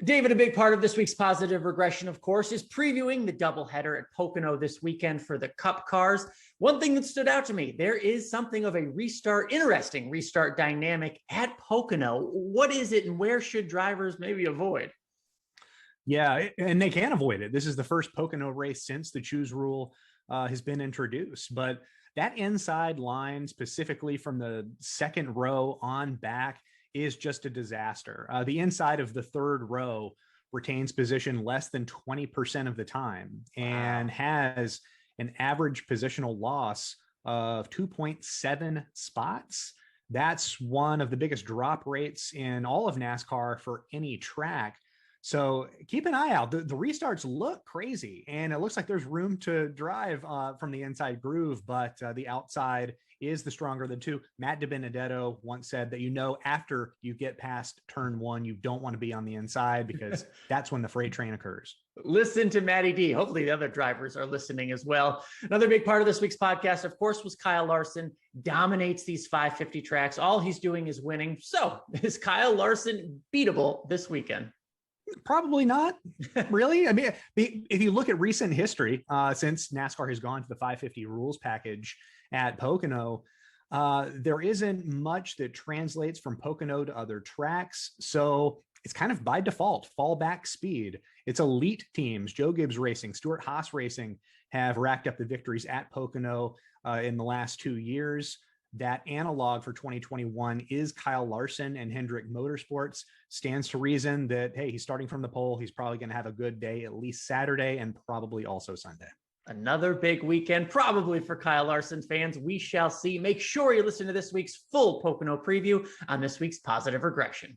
David, a big part of this week's positive regression, of course, is previewing the doubleheader at Pocono this weekend for the Cup cars. One thing that stood out to me, there is something of a interesting restart dynamic at Pocono. What is it and where should drivers maybe avoid? Yeah, and they can avoid it. This is the first Pocono race since the choose rule has been introduced. But that inside line, specifically from the second row on back, is just a disaster. The inside of the third row retains position less than 20% of the time and has an average positional loss of 2.7 spots. That's one of the biggest drop rates in all of NASCAR for any track. So keep an eye out. The restarts look crazy, and it looks like there's room to drive from the inside groove, but the outside is the stronger of the two. Matt DiBenedetto once said that, after you get past turn one, you don't want to be on the inside because that's when the freight train occurs. Listen to Matty D. Hopefully the other drivers are listening as well. Another big part of this week's podcast, of course, was Kyle Larson. Dominates these 550 tracks. All he's doing is winning. So is Kyle Larson beatable this weekend? Probably not, really. I mean, if you look at recent history, since NASCAR has gone to the 550 rules package at Pocono, there isn't much that translates from Pocono to other tracks. So it's kind of by default fallback speed. It's elite teams. Joe Gibbs Racing, Stuart Haas Racing have racked up the victories at Pocono in the last 2 years. That analog for 2021 is Kyle Larson, and Hendrick Motorsports. Stands to reason that, hey, he's starting from the pole. He's probably going to have a good day, at least Saturday and probably also Sunday. Another big weekend, probably for Kyle Larson fans. We shall see. Make sure you listen to this week's full Pocono preview on this week's Positive Regression.